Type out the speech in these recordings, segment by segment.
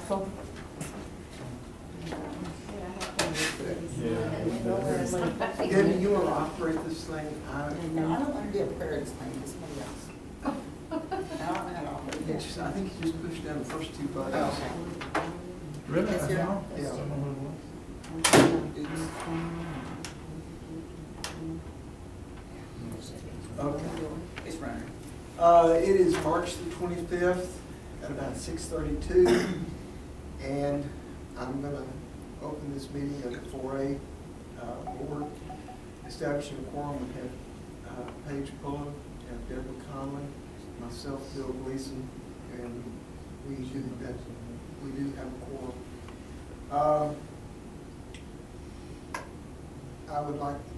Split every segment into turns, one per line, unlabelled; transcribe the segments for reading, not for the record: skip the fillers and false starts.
Russell.
Debbie, you want to operate this thing?
No, I don't want to be a prayer this thing, it's somebody else. I don't know how to operate
Yeah,
it.
I think you just push down the first two buttons.
Okay.
Really?
Yes, sir.
Yeah. Okay.
It's running.
It is March the 25th at about 6:32, and I'm going to open this meeting of the 4A board. Establishing a quorum, we have Paige Pullen, we have Deborah Conlon, myself, Bill Gleason, and we do have a quorum.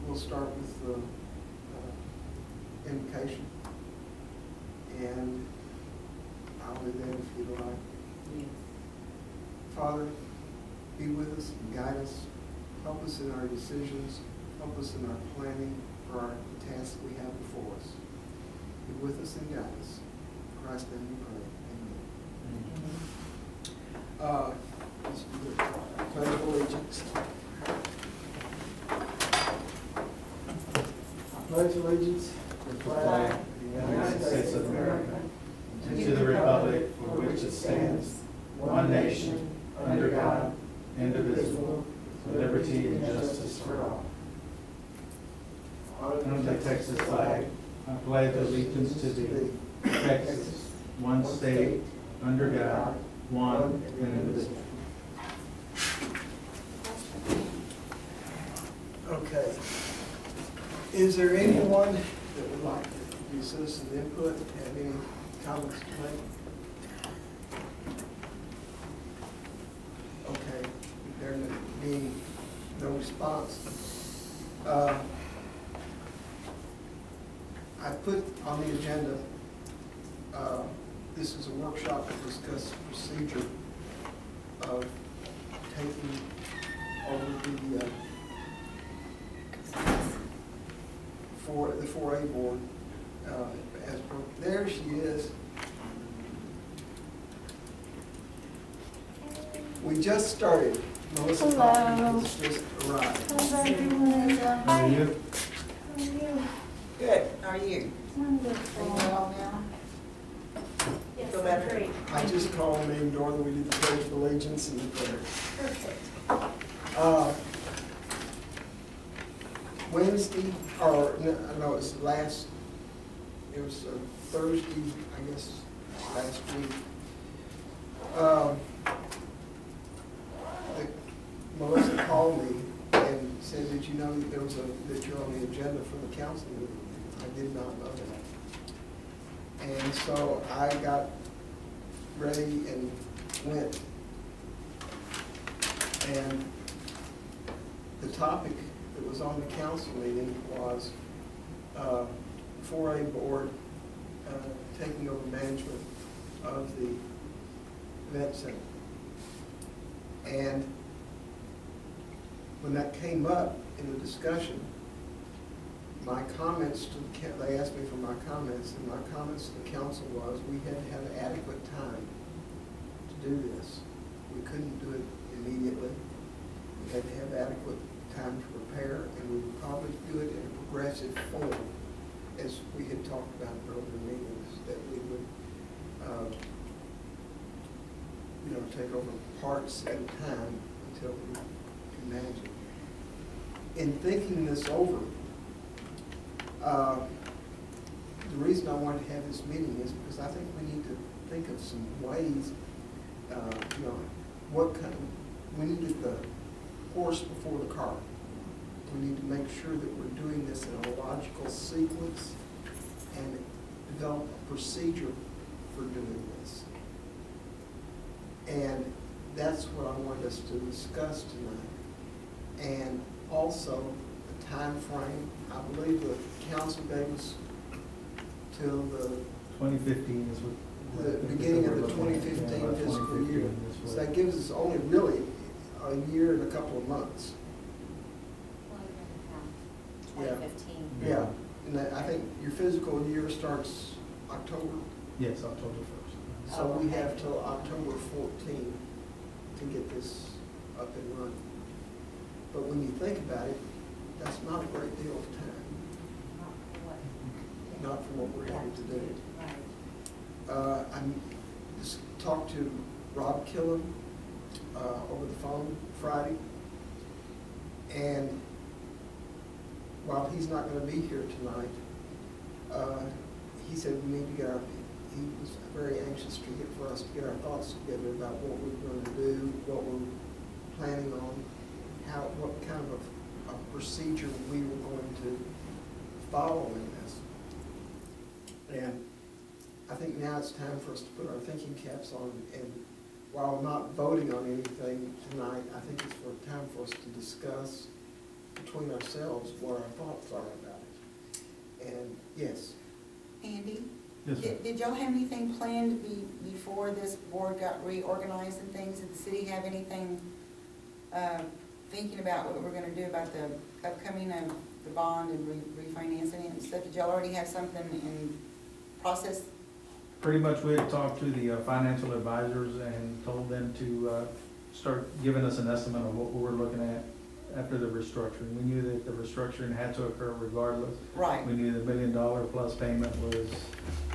We'll start with the invocation, and I'll do that if you'd like.
Yes.
Father, be with us and guide us. Help us in our decisions. Help us in our planning for the tasks we have before us. Be with us and guide us. In Christ's name we pray. Amen. Let's do the Pledge of Allegiance. Pledge allegiance to the flag of the United States of America and to the republic for which it stands, one nation, under God, indivisible, with liberty and justice for all.
Under the Texas flag, I pledge allegiance to thee, Texas, one state, under God, one and indivisible.
Okay. Is there anyone that would like to do citizen input, have any comments to make? Okay, there being no response. I put on the agenda, this is a workshop to discuss the procedure of taking over the 4A board. There she is. We just started. Melissa Coffey just arrived.
How are you?
Good. How are you?
Wonderful.
Are you well now?
Yes,
Feel better?
great.
I just called and named Dorothy. We did the Pledge of Allegiance and the prayer.
Perfect.
Wednesday, or no, it was Thursday, I guess, last week. Melissa called me and said, "Did you know that that you're on the agenda for the council meeting?" I did not know that. And so I got ready and went. And the topic that was on the council meeting was 4A board taking over management of the event center. And when that came up in the discussion, my comments to they asked me for my comments, and my comments to the council was we had to have adequate time to do this. We couldn't do it immediately. We had to have adequate time to prepare, and we would probably do it in a progressive form, as we had talked about in earlier meetings, that we would take over parts at a time until we can manage it. In thinking this over, the reason I wanted to have this meeting is because I think we need to think of some ways, we need to get the horse before the cart. We need to make sure that we're doing this in a logical sequence and develop a procedure for doing this. And that's what I wanted us to discuss tonight. And also the time frame. I believe the council gave us till the
2015 is what.
the beginning of the 2015 fiscal year. So that gives us only really a year and a couple of months.
Well, 2015.
Yeah, and I think your fiscal year starts October.
Yes, October 1st.
So we have till October 14 to get this up and running. But when you think about it, that's not a great deal of time, not for what we're having to do. I just talked to Rob Killam over the phone Friday, and while he's not going to be here tonight, he said we need to get he was very anxious for us to get our thoughts together about what we're going to do, what we're planning on, what kind of a procedure we were going to follow in this. And I think now it's time for us to put our thinking caps on, and while not voting on anything tonight, I think it's time for us to discuss between ourselves what our thoughts are about it. And yes.
Andy?
Yes, ma'am.
Did y'all have anything planned before this board got reorganized and things? Did the city have anything thinking about what we're going to do about the upcoming of the bond and refinancing it and stuff? Did y'all already have something in process?
Pretty much we had talked to the financial advisors and told them to start giving us an estimate of what we were looking at after the restructuring. We knew that the restructuring had to occur regardless.
Right.
We knew the $1 million plus payment was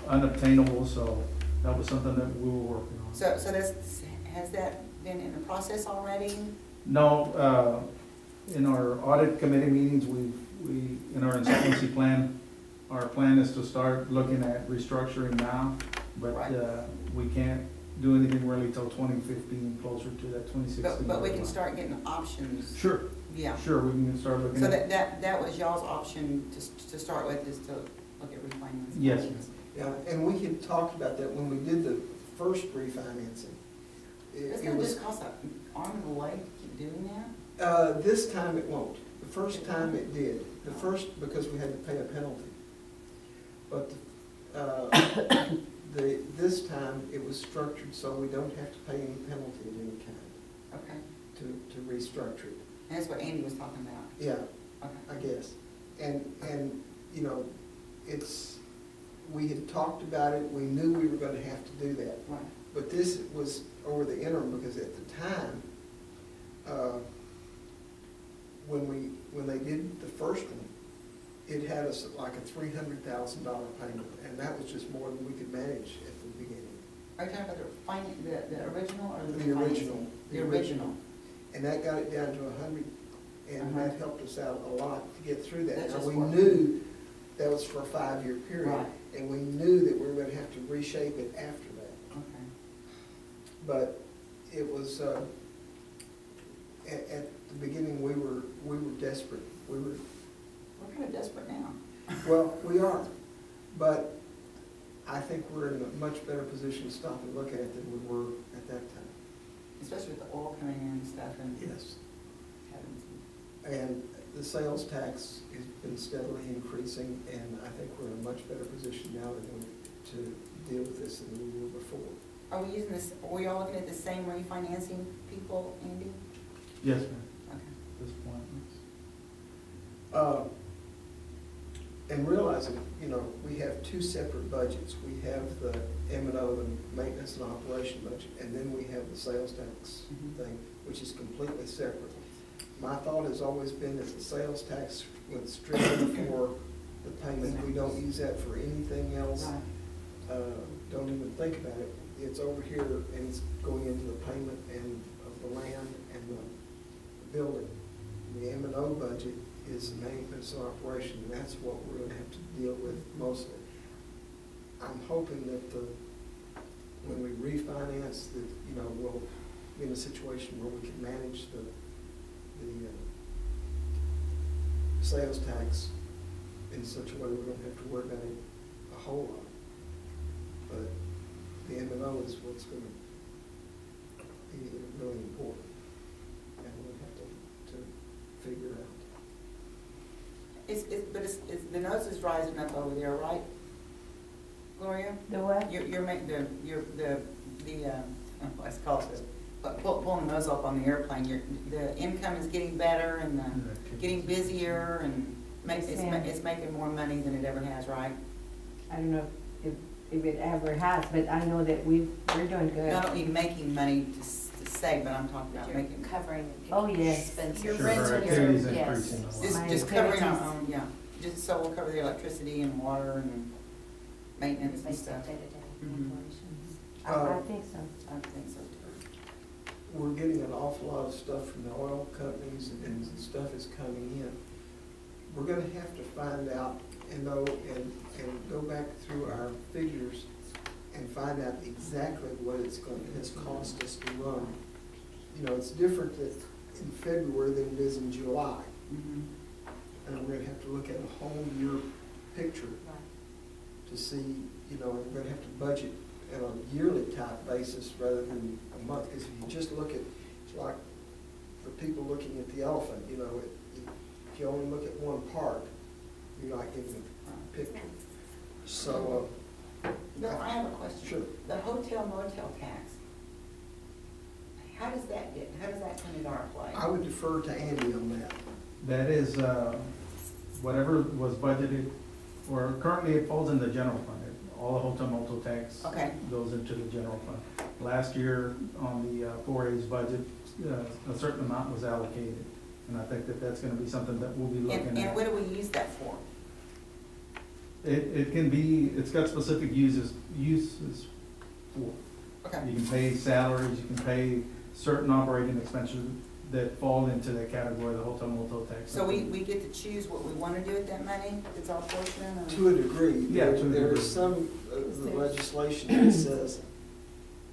unobtainable, so that was something that we were working on.
So has that been in the process already?
No, in our audit committee meetings, we in our insolvency plan, our plan is to start looking at restructuring now, but
Right.
We can't do anything really till 2015, closer to that 2016.
But we can start getting options.
Sure.
Yeah.
Sure, we can start looking
So
at.
that was y'all's option to start with, is to look at refinancing?
Yes.
Yeah, and we had talked about that when we did the first refinancing.
It's
It
gonna
was,
just cost an arm and a leg to keep doing that?
this time it won't. The first time it did. The first, because we had to pay a penalty. But this time it was structured so we don't have to pay any penalty of any kind
Okay.
to restructure it.
And that's what Andy was talking about?
Yeah,
Okay.
I guess. And, you know, we had talked about it, we knew we were gonna have to do that.
Right.
But this was over the interim, because at the time, when they did the first one, it had us at like a $300,000 payment, and that was just more than we could manage at the beginning.
Are you talking about the original or the
The
refinancing?
original.
The original.
And that got it down to 100, and that helped us out a lot to get through that.
That
Now,
just
we
worked.
knew that was for a 5-year period,
Right.
and we knew that we were gonna have to reshape it after that.
Okay.
But it was, at the beginning, we were desperate.
We're kind of desperate now.
Well, we are, but I think we're in a much better position to stop and look at it than we were at that time.
Especially with the oil coming in and stuff and
Yes.
having some.
And the sales tax has been steadily increasing, and I think we're in a much better position now to deal with this than we were before.
Are we using this, are we all looking at the same refinancing people, Andy?
Yes, ma'am,
Okay.
at this point.
And realizing, you know, we have two separate budgets. We have the M&O, the maintenance and operation budget, and then we have the sales tax thing, which is completely separate. My thought has always been that the sales tax went strictly for the payment. We don't use that for anything else.
Right.
Don't even think about it. It's over here, and it's going into the payment and of the land and the building. The M&O budget is maintenance and operation, and that's what we're gonna have to deal with mostly. I'm hoping that when we refinance, that, you know, we'll be in a situation where we can manage the sales tax in such a way we don't have to worry about it a whole lot. But the M&O is what's gonna be really important, and we'll have to figure out.
But the nose is rising up over there, right, Gloria?
The what?
You're making what's it called, pulling the nose up on the airplane. The income is getting better and getting busier and it's making more money than it ever has, right?
I don't know if it ever has, but I know that we're doing good.
Not only making money to say, but I'm talking about
You're
making,
covering
Oh, yes.
expenses.
Your
Sure,
rent
our
and your-
activities
yes.
increasing a lot.
just,
My
just covering our
activities.
own, yeah. Just so we'll cover the electricity and water and maintenance and
Basic
stuff.
day-to-day
Mhm.
operations.
I think so.
I think so too.
We're getting an awful lot of stuff from the oil companies and stuff is coming in. We're gonna have to find out and know and go back through our figures and find out exactly what it's cost us to run. You know, it's different in February than it is in July.
Mhm.
And we're gonna have to look at a whole year picture
Right.
to see, you know, and we're gonna have to budget on a yearly type basis rather than a month. Because if you just look at, it's like for people looking at the elephant, you know, if you only look at one part, you're not getting a picture. So,
No, I have a question.
Sure.
The hotel motel tax, how does that come into our play?
I would defer to Andy on that.
That is, whatever was budgeted, or currently it falls in the general fund. All the hotel motel tax
Okay.
goes into the general fund. Last year, on the 4A's budget, a certain amount was allocated. And I think that that's gonna be something that we'll be looking
And what
at.
do we use that for?
It can be, it's got specific uses for.
Okay.
You can pay salaries, you can pay certain operating expenses that fall into that category, the hotel motel tax.
So we get to choose what we want to do with that money? It's our portion or?
To a degree.
Yeah, to a
There
degree.
is some of the legislation that says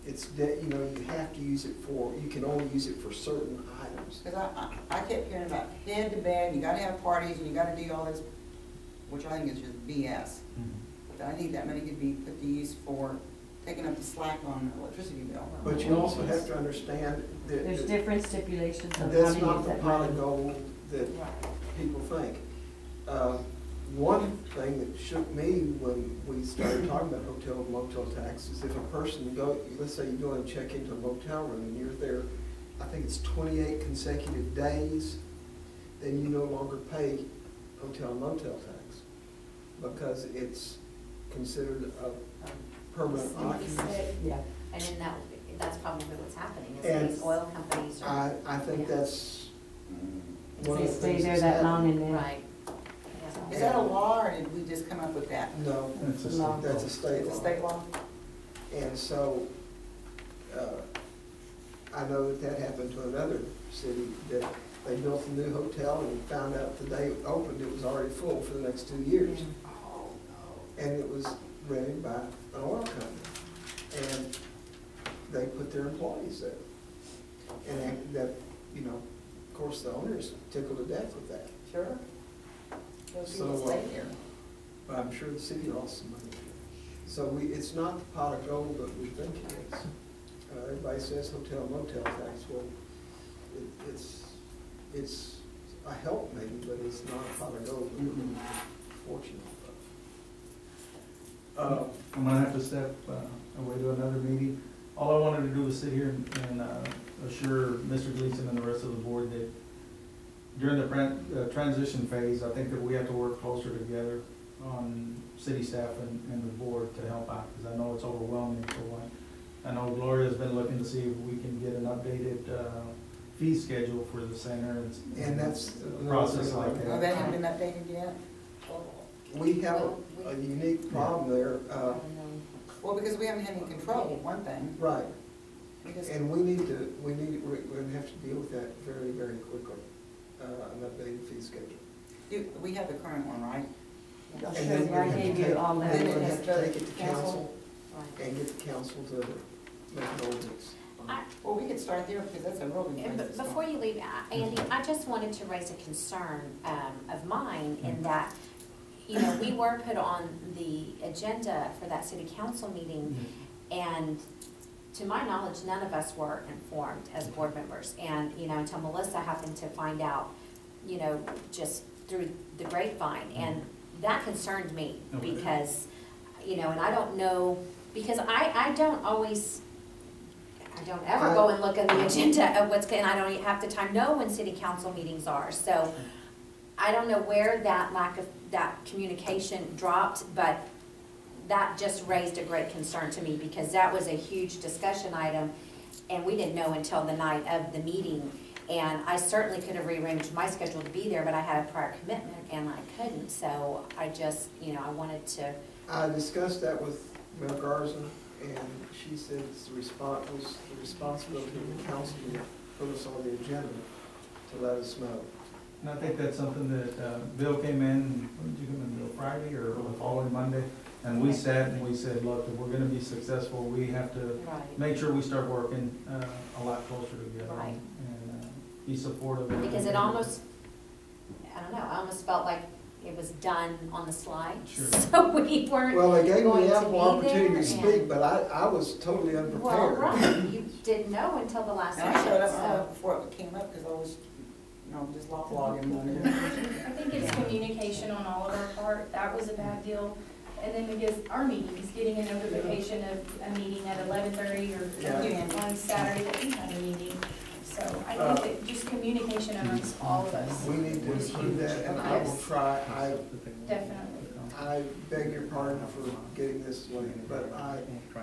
it's, you know, you have to use it for, you can only use it for certain items.
Because I kept hearing about head to bed, you gotta have parties, and you gotta do all this, which I think is just BS.
Mhm.
But I think that money could be put to use for taking up the slack on the electricity bill.
But you also have to understand that.
There's
that
different stipulations of how to
That's
use
not the
that
pot
money.
of gold that people think. One thing that shook me when we started talking about hotel and motel tax is if a person let's say you go and check into a motel room and you're there, I think it's 28 consecutive days, then you no longer pay hotel and motel tax because it's considered a permanent occupancy.
Yeah.
And then that's probably what's happening,
And
is these oil companies are.
I think
Yeah.
that's
Mm.
one of
They
the
stay
things
there
that's
that long
happening.
and then.
Right.
Is that a law, or did we just come up with that?
No,
That's a
Law.
that's a state
It's
law.
a state law?
And so, I know that happened to another city, that they built a new hotel and found out the day it opened, it was already full for the next 2 years. And it was rented by an oil company. And they put their employees there. And that, you know, of course, the owners tickled to death with that.
Sure. Those
So,
people stay here.
But I'm sure the city lost some money. So it's not the pot of gold that we think it is. Everybody says hotel motel tax, well, it's a help maybe, but it's not a pot of gold that we're fortunate of.
I'm gonna have to step away to another meeting. All I wanted to do was sit here and assure Mr. Gleason and the rest of the board that during the transition phase, I think that we have to work closer together on city staff and the board to help out, because I know it's overwhelming for one. I know Gloria's been looking to see if we can get an updated fee schedule for the center
And that's
a process like
Oh,
that.
that hasn't been updated yet?
We have a unique problem there,
Well, because we haven't had any control, one thing.
right,
We just,
and we're gonna have to deal with that very, very quickly, an updated fee schedule.
we have the current one, right?
I'll
And
show
then
you,
we're gonna
I
have to
gave you
take-
all
then
that.
we're gonna have to
Then
take it to council
Right.
and get the council to make an ordinance.
Well, we could start there because that's a real big
And
place to start.
before you leave, Andy, I just wanted to raise a concern of mine in that, you know, we were put on the agenda for that city council meeting, and to my knowledge, none of us were informed as board members. And, you know, until Melissa happened to find out, you know, just through the grapevine. And that concerned me
Okay.
because, you know, and I don't know, because I don't ever go and look at the agenda of what's, and I don't half the time know when city council meetings are. So I don't know where that lack of, that communication dropped, but that just raised a great concern to me because that was a huge discussion item. and we didn't know until the night of the meeting. And I certainly could have rearranged my schedule to be there, but I had a prior commitment and I couldn't. So I just, I wanted to.
I discussed that with Mel Garza, and she said it's the responsibility of the council to put us on the agenda to let us know.
And I think that's something that Bill came in, when did you come in, Bill, Friday or the following Monday? And we sat and we said, look, if we're gonna be successful, we have to
Right.
make sure we start working a lot closer together.
Right.
And be supportive. of
Because it
everything.
almost, I don't know, I almost felt like it was done on the slide.
Sure.
So we weren't
Well, they gave
going
me
to
ample
be
opportunity
there
to
and-
speak, but I was totally
Well,
unprepared.
right, you didn't know until the last
And I
minute,
showed up
so.
before it came up, because I was, just logging on it.
I think it's communication on all of our part, that was a bad deal. And then because our meetings, getting a notification of a meeting at 11:30 or
Yeah.
on Saturday that we had a meeting. So I think that just communication amongst all of us.
We need to
was
improve that, and I will
Yes.
try.
Definitely.
I beg your pardon for getting this late, but I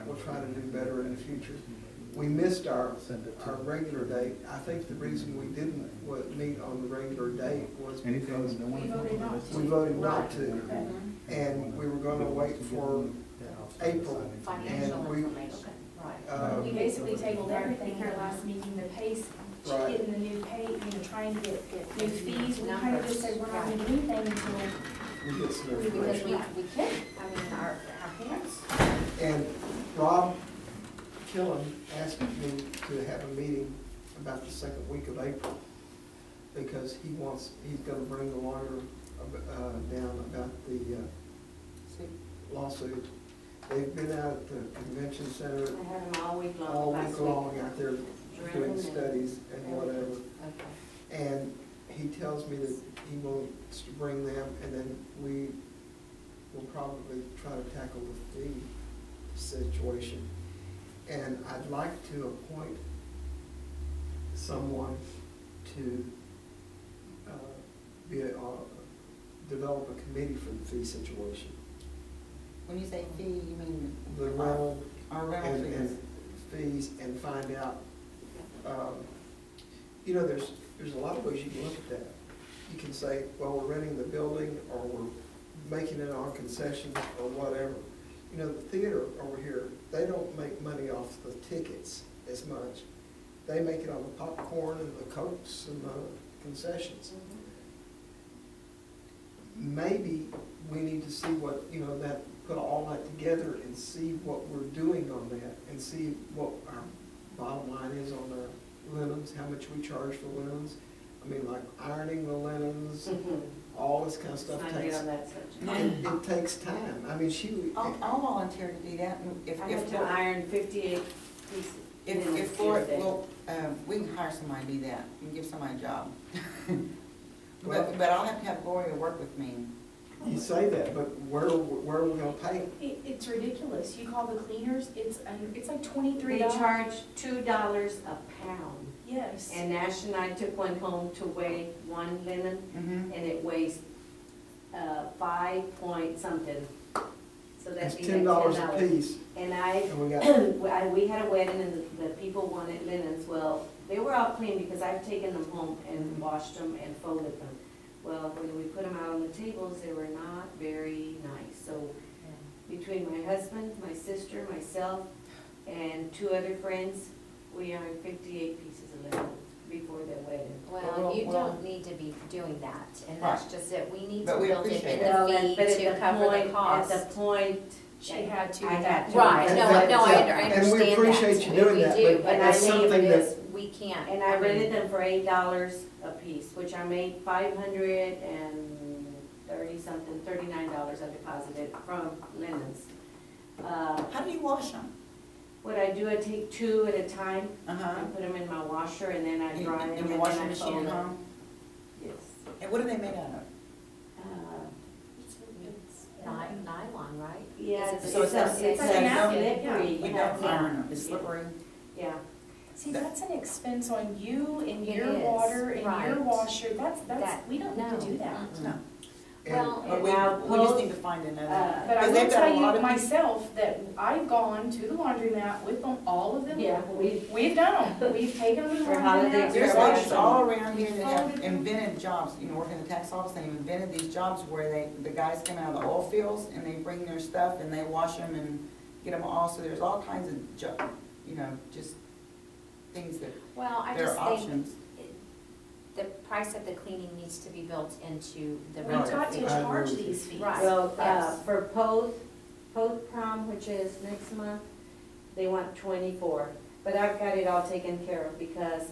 will try to do better in the future. We missed our regular date. I think the reason we didn't meet on the regular date was because
We voted not to.
we voted not to.
Okay.
And we were gonna wait for April.
Financial
And we,
information, right.
We basically tabled everything at our last meeting, the pace,
Right.
getting the new pay, trying to get new fees. We kind of just said we're not gonna do anything until
we get some
Because
information.
we couldn't, I mean, our hands.
And Rob Killen asked me to have a meeting about the second week of April, because he's gonna bring the lawyer down about the lawsuit. They've been out at the convention center
I had them all week long.
all
last
week long out there
Drilling
doing
and
studies and whatever.
Okay.
And he tells me that he wants to bring them, and then we will probably try to tackle the fee situation. And I'd like to appoint someone to develop a committee for the fee situation.
When you say fee, you mean
The rental
our rental fees?
and fees, and find out, there's a lot of ways you can look at that. You can say, well, we're renting the building, or we're making it on concessions, or whatever. The theater over here, they don't make money off the tickets as much. They make it on the popcorn and the Cokes and the concessions. Maybe we need to see what, put all that together and see what we're doing on that, and see what our bottom line is on the linens, how much we charge for linens. I mean, like ironing the linens, all this kind of stuff
Sign me
takes,
on that subject.
it takes time. I mean,
I'll volunteer to do that. And
I had to iron 58 pieces.
If Florida, well, we can hire somebody to do that, and give somebody a job. But I'll have to have Gloria work with me.
you say that, but where are we gonna pay them?
It's ridiculous. You call the cleaners, it's like $23.
We charge $2 a pound.
Yes.
And Nash and I took one home to weigh one linen,
Mhm.
and it weighs 5 point something. So
It's
that's
$10 a piece,
And
and we got,
we had a wedding and the people wanted linens. Well, they were all clean because I've taken them home and washed them and folded them. Well, when we put them out on the tables, they were not very nice. So between my husband, my sister, myself, and 2 other friends, we ironed 58 pieces of linen before the wedding.
Well, you
Well-
don't need to be doing that, and that's just it, we need to
But we
build it
appreciate
in
it.
the fee
But at
to
the
cover the
point,
cost.
at the point,
She had to.
I had to.
Right,
And
no,
that-
no, I
and we
understand that.
appreciate you doing
We
that,
do,
but
but
that's
I think
something
it
that-
is, we can't.
and I rented them for $8 a piece, which I made $530 something, $39 I deposited from linens.
How do you wash them?
What I do, I take 2 at a time,
Uh-huh.
and put them in my washer, and then I dry them,
In
and
your
then
washing
I
machine
fold
at
them.
home?
Yes.
And what are they made out of?
It's nylon, right?
Yeah,
Is it-
So it's not-
it's
like an napkin,
slippery.
You
Yeah,
don't iron them, it's slippery?
Yeah.
See, that's an expense on you and
It
your
is,
water and your
right.
washer. That's,
That-
we don't need to do that.
Mm-mm.
No.
And
Well,
But
And
we
now
just
post-
need to find another.
But I
Because
will
they've got a
tell
lot
you
of people-
myself that I've gone to the laundromat with them, all of them.
Yeah,
We've done them. We've taken them to the
For holiday
laundromat.
There's
Yeah.
lots all around here that have
Folded them.
invented jobs, you know, working in the tax office, they invented these jobs where the guys come out of the oil fields and they bring their stuff and they wash them and get them all, so there's all kinds of you know, just things that,
Well, I
there
just
are
think
options.
the price of the cleaning needs to be built into the
We
rental
got to
fee.
I
charge
agree with
these fees.
Right.
Well,
Yes.
for post prom, which is next month, they want 24. But I've got it all taken care of because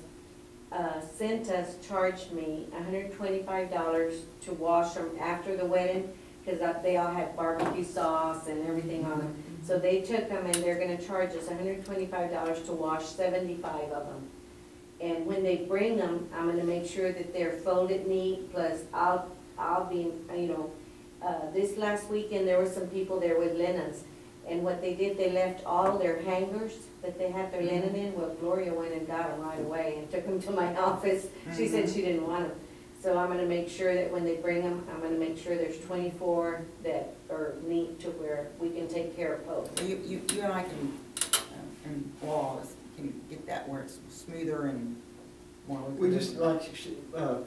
Cintas charged me $125 to wash them after the wedding, because they all had barbecue sauce and everything on them. So they took them and they're gonna charge us $125 to wash 75 of them. And when they bring them, I'm gonna make sure that they're folded neat, plus I'll be, you know, this last weekend, there were some people there with linens. And what they did, they left all their hangers that they had their linen in. Well, Gloria went and got them right away and took them to my office. She said she didn't want them. So I'm gonna make sure that when they bring them, I'm gonna make sure there's 24 that are neat to where we can take care of both.
So you and I can, and Wallace can get that where it's smoother and more.
we just, like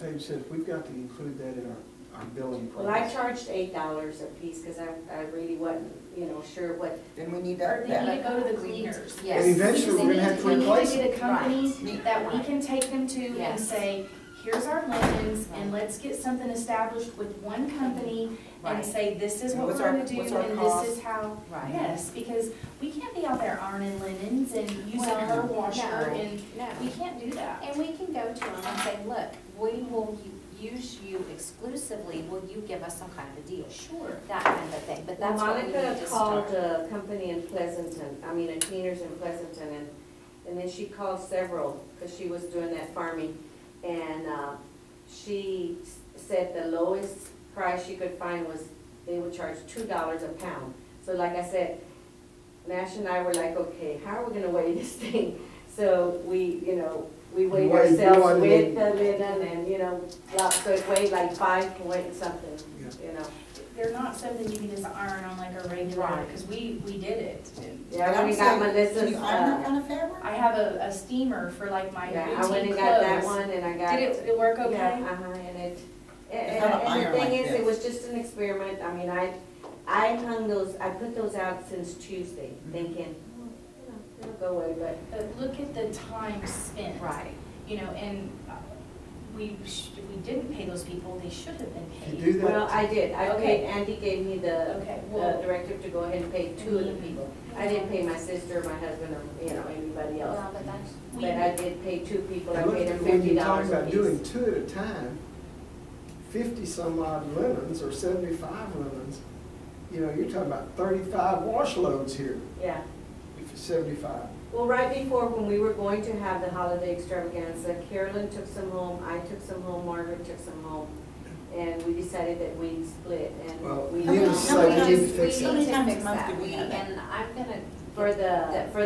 Paige said, we've got to include that in our billing
Well, I
process.
charged $8 a piece because I really wasn't, you know, sure what.
Then we need
Or
that.
they need to go to the cleaners.
Yes.
And eventually, we're gonna have to
We need
replace
to
it.
get a company
Right.
that we can take them to and
Yes.
say, here's our linens, and
Right.
let's get something established with one company and
Right.
say, this is
And
what we're
what's our-
gonna do,
what's our
and
cost?
this is how.
Right.
Yes, because we can't be out there ironing linens and using
Well,
her washer,
no,
and
no.
we can't do that.
And we can go to them and say, look, we will use you exclusively, will you give us some kind of a deal?
Sure.
That kind of thing, but that's what we need
Monica
to
called
start.
a company in Pleasanton, a cleaners in Pleasanton, and then she called several, because she was doing that farming. And she said the lowest price she could find was, they would charge $2 a pound. So like I said, Nash and I were like, okay, how are we gonna weigh this thing? So we weighed
Weighed
ourselves
one
with
and-
the linen and, so it weighed like 5 point something,
Yeah.
They're not something you can just iron on like a regular,
Right.
because we did it. And
Yeah, I
And I'm
went and got
saying,
Melissa's,
can you iron that kind of fabric?
I have a steamer for like my
yeah,
routine
I went and
clothes.
got that one and I got.
Did it work okay?
Yeah, and it,
It's not an
and
iron
the
like
thing is,
this.
it was just an experiment. I hung those, I put those out since Tuesday, thinking, it'll go away, but.
But look at the time spent.
Right.
And if we didn't pay those people, they should have been
You
paid.
do that.
Well, I did. I
Okay.
paid, Andy gave me the
Okay, well,
directive to go ahead and pay 2 of the people. I didn't pay my sister, my husband, or, anybody else.
Well, but that's,
But I did pay 2 people. I
And look,
paid them
when you're talking
$50
about
a
doing
piece.
2 at a time, 50 some odd linens or 75 linens, you're talking about 35 wash loads here,
Yeah.
if it's 75.
Well, right before, when we were going to have the holiday extravaganza, Carolyn took some home, I took some home, Margaret took some home, and we decided that we'd split,
Well,
and we,
needless to
How
say,
many
we need to
times-
fix
How
it.
many
to
times a
fix
month
that.
do we have that?
And I'm gonna.
for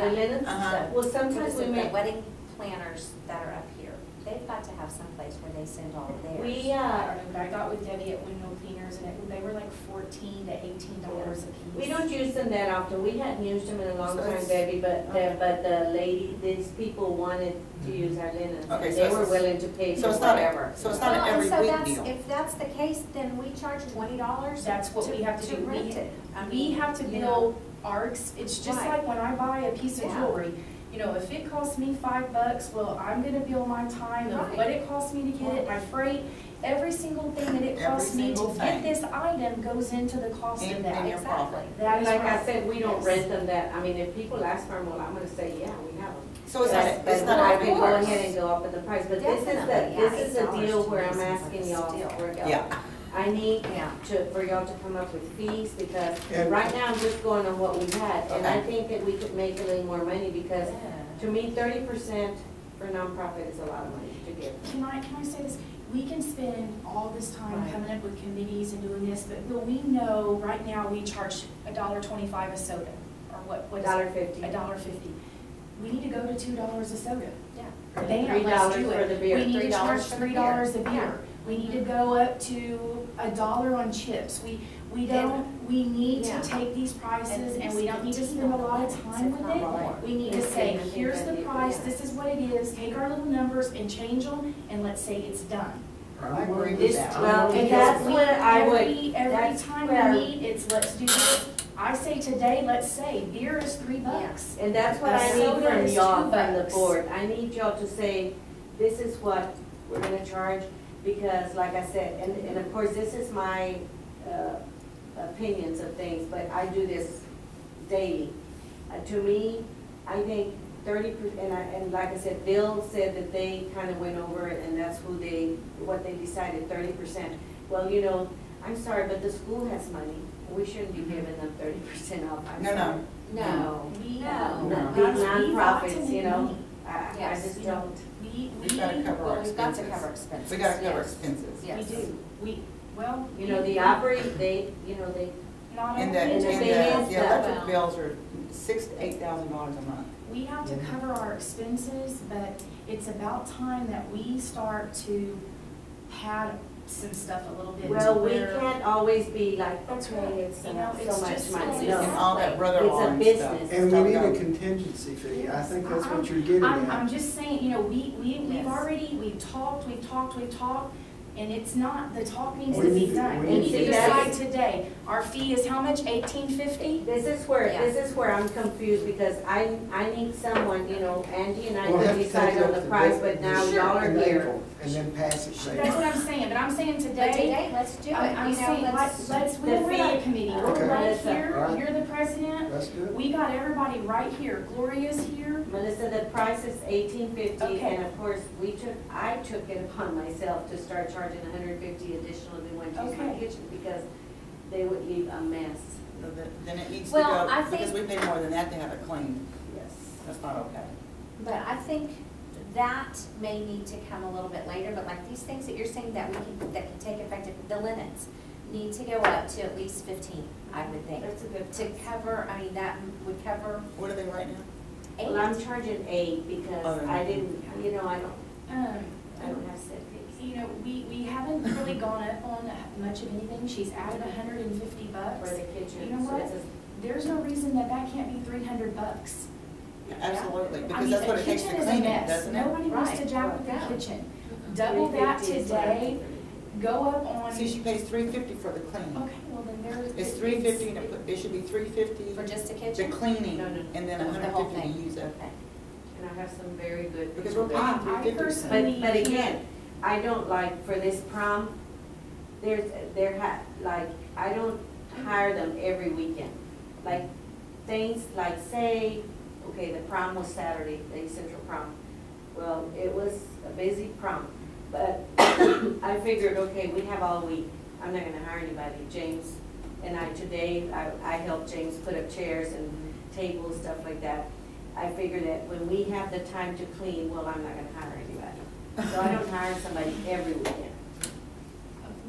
the linens,
Uh-huh.
well, sometimes we
The
make,
wedding planners that are up here, they've got to have some place where they send all of theirs.
we,
I don't know, but I got with Debbie at Window Cleaners, and they were like $14 to $18 a piece.
we don't use them that often, we hadn't used them in a long
So
time,
it's-
Debbie, but the lady, these people wanted to use our linens.
Okay,
and
so
They
it's-
were willing to pay
So
for
it's not,
whatever.
so it's
Well,
not an
and
every
so
week
that's,
deal.
if that's the case, then we charge $20.
That's what we have to do.
rent it. I
We
mean,
have to
you
bill it's just
Right.
like when I buy a piece of
Yeah.
jewelry. If it costs me $5, well, I'm gonna bill my time of
Right.
what it costs me to get it, my freight, every single thing that it
Every
costs me to
single
get
thing.
this item goes into the cost
In-
of
in
that.
your profit.
That is
Like I
right.
said, we don't
Yes.
rent them that, if people ask for them, well, I'm gonna say, yeah, we have them.
So it's not,
But
it's not
I
every
can go
course.
ahead and go up in the price, but this is
Definitely, yeah,
this is a
$8
deal
to
where
me
I'm
seems like
asking
a
y'all
steal.
for y'all.
Yeah.
I need
Yeah.
for y'all to come up with fees, because
And-
right now I'm just going on what we had, and I
Okay.
think that we could make a little more money, because to me, 30% for nonprofit is a lot of money to give.
Can I say this? We can spend all this time
Right.
coming up with committees and doing this, but we know right now we charge $1.25 a soda, or what is it?
$1.50.
$1.50. We need to go to $2 a soda.
Yeah.
They
$3
let's do
for
it.
the beer.
We need to charge
$3 for the
$3 a
beer.
beer. We need to go up to $1 on chips. We don't, we need to
Yeah.
take these prices and we don't need to
15
spend a
on
lot of
the
time with
lens, if not
it.
more.
We need to say, here's the price, this is what it is, take our little numbers and change them, and let's say it's done.
I agree with
This-
that.
Well,
And
that's
we-
where I would,
Every
that's
time
where-
we meet, it's let's do this. I say today, let's say, beer is $3.
and that's what I
Soda
need from
is
y'all, from the
$2.
board. I need y'all to say, this is what we're gonna charge, because like I said, and of course, this is my, opinions of things, but I do this daily. To me, I think 30%, and like I said, Bill said that they kind of went over it, and that's what they decided, 30%. Well, you know, I'm sorry, but the school has money, and we shouldn't be giving them 30% off. I'm
No,
sorry.
no.
No,
We,
no.
These
we've got to
nonprofits,
make
you know,
money.
I
Yes.
just
You know,
don't.
We've gotta cover
Well,
our
we've got to
expenses.
cover expenses.
We gotta cover
yes.
expenses.
Yes.
We do. Well.
You know, the operate, they, you know, they,
Not
And the,
every
and
the
the,
thing is
the
that-
electric bills are $6,000 to $8,000 a month.
We have to cover our expenses, but it's about time that we start to pad some stuff a little bit.
well,
to
we
where-
can't always be like,
That's
okay,
right.
it's
You know,
so
it's
much
just-
money.
it's
No,
And all that brother-in-law
It's a
and
business.
stuff.
And we need a
Stuff go.
contingency fee, I think that's what you're getting
I'm
at.
just saying, you know, we've
Yes.
already, we've talked, and it's not, the talk needs
We
to
need
be
to-
done.
we
We
need
need
to-
to decide today. Our fee is how much, $18.50?
This is where I'm confused, because I need someone, you know, Andy and I
We'll have
could
to
decide
take it
on
up
the
to
price,
bid
but now
this
y'all are
in
here.
April, and then pass it
That's
later.
what I'm saying, but I'm saying
But
today,
today, let's do it,
I'm
you know,
saying,
let's.
let's, we're
The
not a
fee-
committee, we're
Okay.
right
Melissa,
here,
all right.
you're the president,
That's good.
we got everybody right here, Gloria's here.
Melissa, the price is $18.50,
Okay.
and of course, I took it upon myself to start charging $150 additional if they went to use my
Okay.
kitchen, because they would leave a mess.
So then it needs to
Well, I
go,
think-
because we pay more than that to have it cleaned.
Yes.
That's not okay.
But I think that may need to come a little bit later, but like these things that you're saying that that can take effect, the linens need to go up to at least 15, I would think.
That's a good
To
price.
cover, I mean, that would cover
What are they right now?
8.
Well, I'm charging 8 because
Oh,
I didn't, you know, I don't
Um,
have set fees.
You know, we haven't really gone up on much of anything, she's added $150.
For the kitchen.
You know
so
what?
it's
There's no reason that can't be $300.
Absolutely,
I
because
mean,
that's
a
what it takes to
kitchen is a
clean it,
mess.
doesn't it?
Nobody wants to
Right.
jack with
Yeah.
the kitchen.
a-
Double that
350 is what I'm
today,
thinking.
go up on,
See, she pays $350 for the cleaning.
okay, well then there's.
It's $350, and it should be $350
For just a
the
kitchen?
cleaning,
No, no.
and then
The whole
$150 to
thing.
use it.
Okay.
And I have some very good.
Because
people
we're
there.
paying
I
$350.
personally.
But again, I don't like, for this prom, like, I don't hire them every weekend. Like, things like, say, okay, the prom was Saturday, the Central Prom. Well, it was a busy prom, but I figured, okay, we have all week. I'm not gonna hire anybody. James and today, I helped James put up chairs and tables, stuff like that. I figure that when we have the time to clean, well, I'm not gonna hire anybody. So I don't hire somebody every weekend.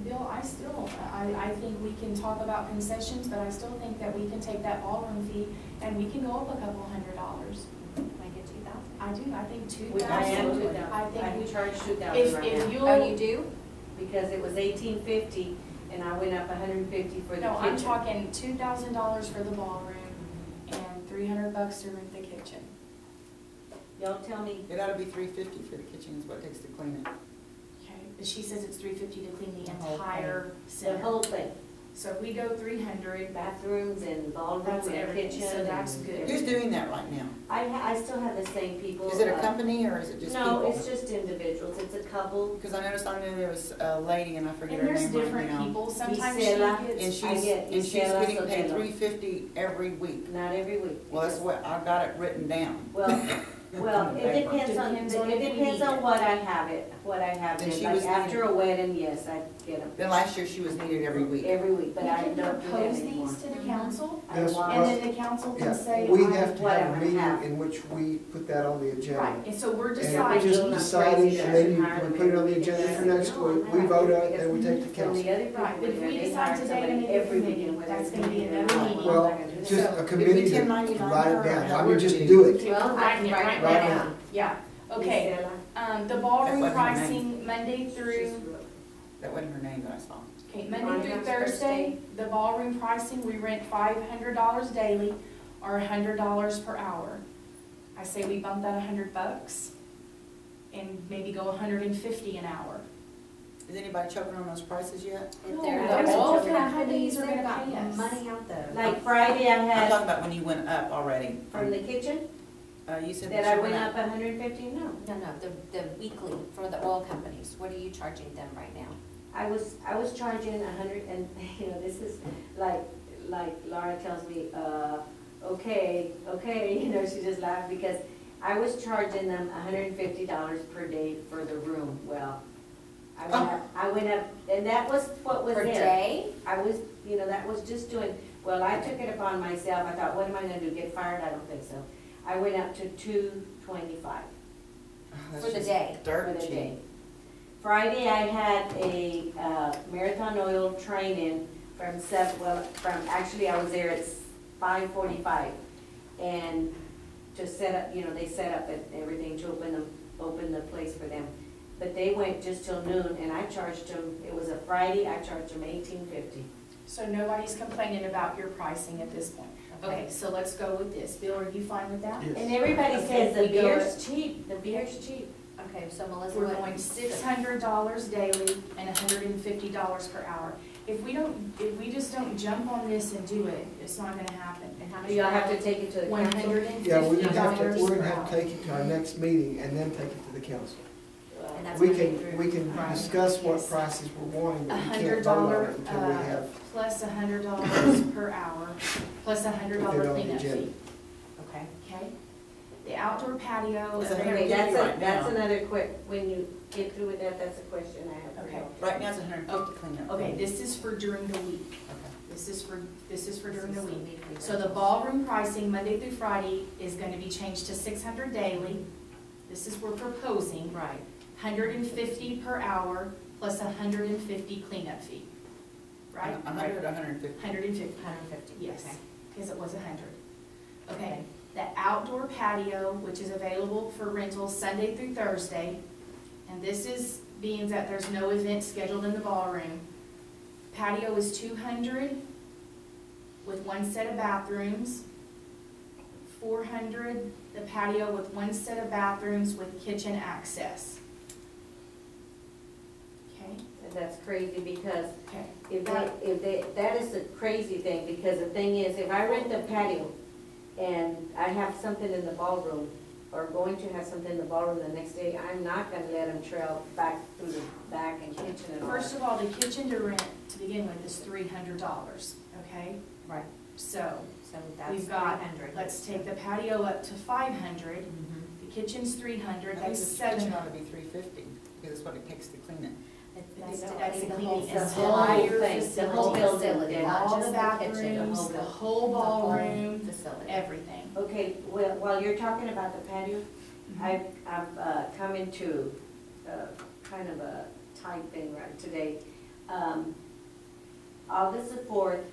Bill, I think we can talk about concessions, but I still think that we can take that ballroom fee and we can go up a couple $100.
Make it 2,000.
I do, I think
We-
2,000.
I am
Absolutely.
2,000.
I think
I
we-
can charge 2,000
If,
right
if
now.
you'll.
Oh, you do?
Because it was $18.50 and I went up $150 for the kitchen.
No, I'm talking $2,000 for the ballroom and $300 to rent the kitchen.
Y'all tell me,
It ought to be $350 for the kitchen is what it takes to clean it.
Okay, but she says it's $350 to clean the
whole
entire
the
center.
whole thing,
So if we go 300,
bathrooms and ballroom
That's
and
everything,
kitchen.
so that's
and
good.
Who's
everything.
doing that right now?
I still have the same people.
Is it a company or is it just people?
No, it's just individuals, it's a couple.
Because I noticed on there was a lady, and I forget
and
her
there's
name right
different
now.
people, sometimes she
Gisela.
And
gets,
she's getting
Gisela
paid
Sotelo.
$350 every week.
Not every week.
Well, that's what, I got it written down.
Well, it depends on,
Depends on if
it
we
depends
need
on
it.
what I have
Then
in.
she
Like
was
after a wedding, yes, I get them.
Then last year she was needed every week.
Every week, but
we
I
can
don't do that
propose
anymore.
these to the council,
I
That's
want-
and then the council can
Yeah,
say.
we
I-
have to have
whatever
a meeting
have.
in which we put that on the agenda.
Right, and so we're
And we
deciding.
just
I'm
decided,
crazy
and
that I
then
should hire
we
them
put it on
every
the
week.
agenda
And
for
I said,
next
no,
week,
I'm
we
not,
vote on it,
because
then we take to
from
council.
the other people,
Right, but if we
they
decide
hire
today
somebody
in a
every
committee,
weekend when
that's
they're
gonna be
doing
another
it.
meeting.
Well,
I'm not gonna do
just
that.
a committee to
1099
write it
or
down, I
however
mean, just
it
do
is.
it.
Well, I can write it
Right
down.
Yeah, okay.
Gisela.
The ballroom
That's what her name.
pricing, Monday through
That wasn't her name that I saw.
Okay, Monday through Thursday, the ballroom pricing, we rent $500 daily or $100 per hour. I say we bump that $100 and maybe go $150 an hour.
Is anybody choking on those prices yet?
If
No,
they're-
there's
they're
all
all
companies are
they've
gonna
got
pay us.
money out there.
Like Friday I
I'm
had
talking about when you went up already.
from the kitchen,
You said
that
that
I
you
went up 150, no.
No, the weekly for the oil companies, what are you charging them right now?
I was charging 100, and, you know, this is like Laura tells me, okay, you know, she just laughed because I was charging them $150 per day for the room. Well, I went up, and that was what was
Per
there.
day?
I was, you know, that was just doing, well, I took it upon myself. I thought, what am I gonna do, get fired? I don't think so. I went up to $225
For the day.
for
Dirt
the
cheap.
day. Friday, I had a marathon oil training from actually I was there at 5:45. And to set up, you know, they set up everything to open the place for them. But they went just till noon, and I charged them, it was a Friday, I charged them $18.50.
So nobody's complaining about your pricing at this point. Okay, so let's go with this. Bill, are you fine with that?
Yes.
And everybody
Okay,
says the
we go
beer's cheap, the beer's cheap.
Okay, so Melissa,
We're
what?
going $600 daily and $150 per hour. If we just don't jump on this and do it, it's not gonna happen.
And how much?
Do y'all have to take it to the council?
Yeah, we're
$150
gonna have to, we're
per
gonna have
hour.
to take it to our next meeting and then take it to the council.
And that's
We
gonna be
can,
through-
we can
Right.
discuss what
Yes.
prices we're wanting, but we can't
$100
vote on it until we have,
plus $100 per hour, plus
Put it
$100
on the
cleanup
agenda.
fee,
Okay.
okay? The outdoor patio.
Is that
Okay,
$150
that's
right
that's
now?
another quick, when you get through with that, that's a question I have for
Okay.
you.
Right now it's 150 cleanup.
Okay, this is for during the week.
Okay.
This is for during the
This is
week.
weekly
So the
rentals.
ballroom pricing, Monday through Friday, is gonna be changed to $600 daily. This is we're proposing,
Right.
$150 per hour plus $150 cleanup fee. Right?
100 or 150?
150,
150.
yes,
Okay.
because it was 100. Okay, the outdoor patio, which is available for rental Sunday through Thursday, and this is being that there's no event scheduled in the ballroom. Patio is 200 with one set of bathrooms. 400, the patio with one set of bathrooms with kitchen access. Okay,
And that's crazy because
okay.
that is the crazy thing, because the thing is, if I rent the patio and I have something in the ballroom, or going to have something in the ballroom the next day, I'm not gonna let them trail back through the back and kitchen and all
First
that.
of all, the kitchen to rent to begin with is $300, okay?
Right.
So,
So that's
we've got,
300.
let's take the patio up to 500,
Mhm.
the kitchen's 300,
I think
that's
the kitchen
700.
ought to be 350, because it's what it takes to clean it.
That's
the
the
whole
cleaning
the whole
entire
thing, the whole
facility.
building,
not
All
just
the
the kitchen,
bathrooms,
the
the
whole-
whole ballroom,
Facility.
everything.
Okay, well, while you're talking about the patio,
Mhm.
I've come into kind of a tight thing right today. August the 4th,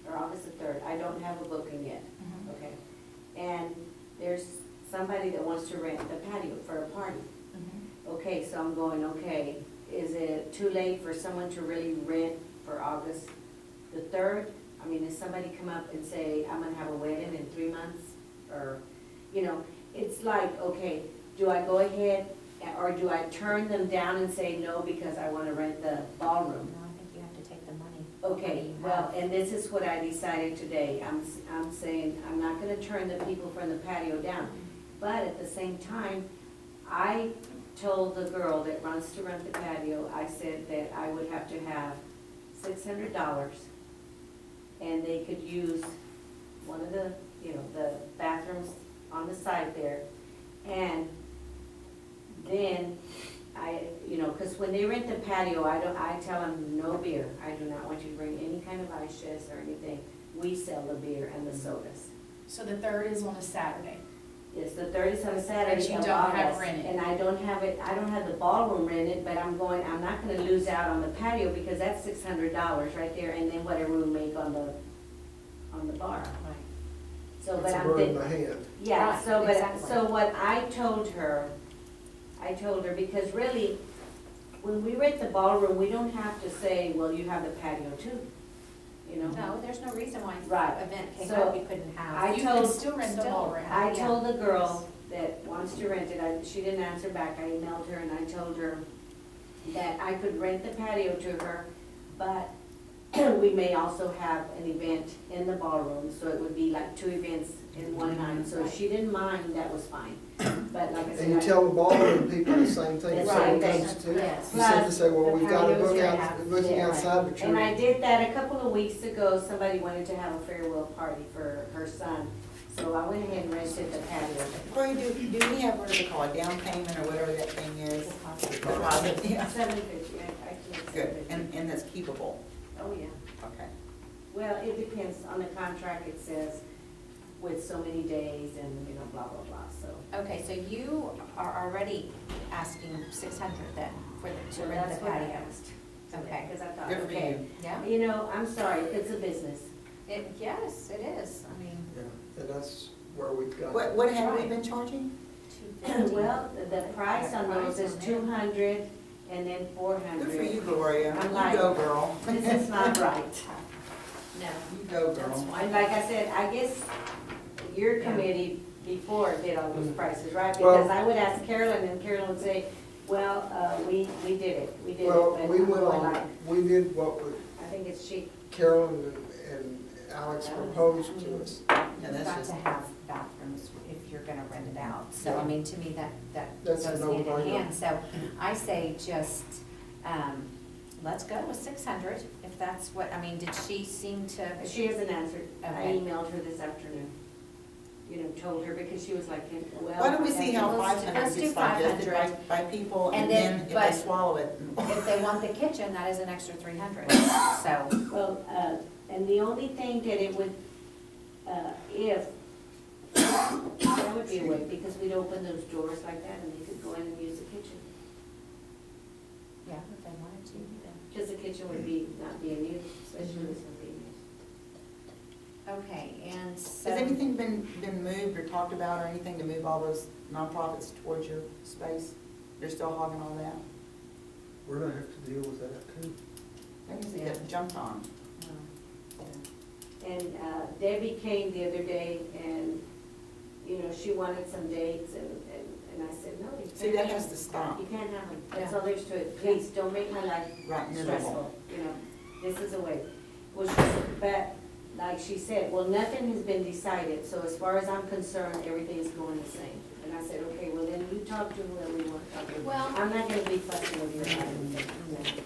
or August the 3rd, I don't have a booking yet,
Mhm.
okay? And there's somebody that wants to rent the patio for a party.
Mhm.
Okay, so I'm going, okay, is it too late for someone to really rent for August the 3rd? I mean, does somebody come up and say, I'm gonna have a wedding in 3 months? Or, you know, it's like, okay, do I go ahead, or do I turn them down and say no because I wanna rent the ballroom?
No, I think you have to take the money.
Okay, well, and this is what I decided today. I'm saying, I'm not gonna turn the people from the patio down. But at the same time, I told the girl that wants to rent the patio, I said that I would have to have $600, and they could use one of the, you know, the bathrooms on the side there. And then you know, because when they rent the patio, I tell them no beer. I do not want you to bring any kind of ice chest or anything. We sell the beer and the sodas.
So the 3rd is on a Saturday.
Yes, the 3rd is on a Saturday
But you
of
don't have
August,
rented.
and I don't have the ballroom rented, but I'm not gonna lose out on the patio because that's $600 right there, and then whatever we make on the bar.
Right.
So, but
it's a
I'm
bird in
thinking.
my hand.
Yeah,
Right,
so,
exactly.
so what I told her, because really, when we rent the ballroom, we don't have to say, well, you have the patio too, you know?
No, there's no reason why if
Right.
the event came
So,
up, you couldn't
I
have.
You
told-
can still rent the ballroom.
I
Yeah.
told the girl that wants to rent it, she didn't answer back, I emailed her and I told her that I could rent the patio to her, but we may also have an event in the ballroom, so it would be like 2 events in one night, so if she didn't mind, that was fine. But like I said.
And you tell the ballroom people the same thing, if
That's
someone
right.
comes to,
Yes.
you said to say, well,
The
we've got to
patio's
book
gonna
out,
have-
booking
Yeah.
outside the church.
And I did that a couple of weeks ago, somebody wanted to have a farewell party for her son, so I went ahead and rented the patio.
Corey, do we have, what do they call it, down payment or whatever that thing is? Deposit, yeah.
$750, I can't.
Good, and that's keepable,
Oh, yeah.
okay.
Well, it depends, on the contract it says with so many days and, you know, blah, blah, blah, so.
Okay, so you are already asking 600 then for the, to
Well,
rent
that's
the
what I
patio?
asked.
Okay.
Because I thought,
Good for
okay,
you.
Yeah,
you know, I'm sorry, it's a business.
yes, it is, I mean,
Yeah, and that's where we've got.
What have we
Right.
been charging?
250.
Well, the price on those is
Price on there.
200 and then 400.
Good for you, Gloria.
I'm
You
like-
go, girl.
This is not right.
No,
You go,
that's
girl.
why.
And like I said, I guess your committee before did all those prices, right?
Well-
Because I would ask Carolyn, and Carolyn would say, well, we did it,
Well,
but
we
I'm
went
going
on,
like,
we did what
I think it's cheap.
Carolyn and Alex proposed to us.
Yeah,
You've
that's
got
just,
to have bathrooms if you're gonna rent it out, so I mean, to me, that
That's
goes
a
hand in
no-brainer.
hand, so I say just, let's go with 600, if that's what, I mean, did she seem to?
She hasn't answered. I
Okay.
emailed her this afternoon, you know, told her, because she was like, well.
why don't we see how
Let's
500
do
gets digested
500.
by people,
And
and
then-
then if
but-
they swallow it.
If they want the kitchen, that is an extra 300, so,
Well, and the only thing that it would, if, that would be a way, because we'd open those doors like that and they could go in and use the kitchen.
yeah, if they wanted to, then.
Because the kitchen would be, not being used, especially this one being used.
Okay, and so.
Has anything been moved or talked about or anything to move all those nonprofits towards your space? You're still hogging all that?
We're gonna have to deal with that too.
Things that get jumped on.
And Debbie came the other day and, you know, she wanted some dates and I said, no, you can't.
See, that
have
has to
them.
stop.
You can't have them. That's
Yeah.
all there's to it. Please, don't make my life
Right, miserable.
stressful, you know. This is a way. Well, she, but like she said, well, nothing has been decided, so as far as I'm concerned, everything's going the same. And I said, okay, well, then you talk to whoever you want to talk to.
Well-
I'm not gonna be fussing with your life.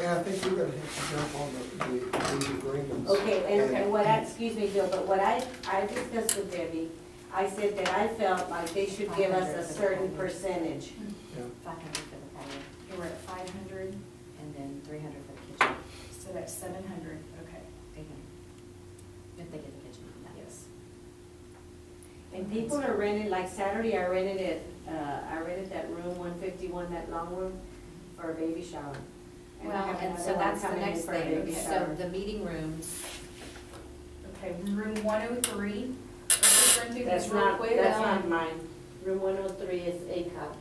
Yeah, I think we're gonna have to jump on these agreements.
Okay, and what I, excuse me, Bill, but what I discussed with Debbie, I said that I felt like they should give us a certain percentage.
Yeah.
500 for the patio,
You were at 500,
and then 300 for the kitchen,
so that's 700, okay,
if they get the kitchen, that is.
yes.
And people are renting, like Saturday, I rented that room 151, that long room, for a baby shower. I
Well,
have
and
another
so
one
that's the
coming in
next
for a
thing,
baby
so
shower.
the meeting rooms,
Okay, room 103, let's just run through these
That's
real
not,
quick.
that's not mine. Room 103 is ACOG.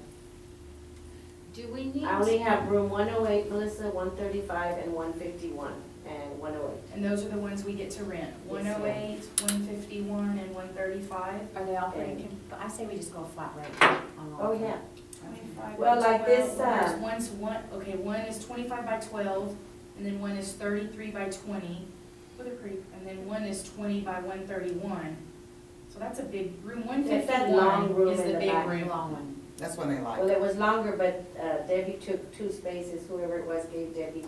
do we need?
I only have room 108, Melissa, 135, and 151, and 108.
And those are the ones we get to rent,
Yes,
108, 151, and 135.
Are they all pretty, I say we just go flat rate on all
Oh,
of them.
yeah.
25
Well,
by
like
12.
this,
Well, there's one is 25 by 12, and then one is 33 by 20, with a creek, and then one is 20 by 131. So that's a big, room
It's that long
151
room
is
in
the
the
big
back.
room.
Long one.
That's when they like.
Well, it was longer, but Debbie took 2 spaces, whoever it was gave Debbie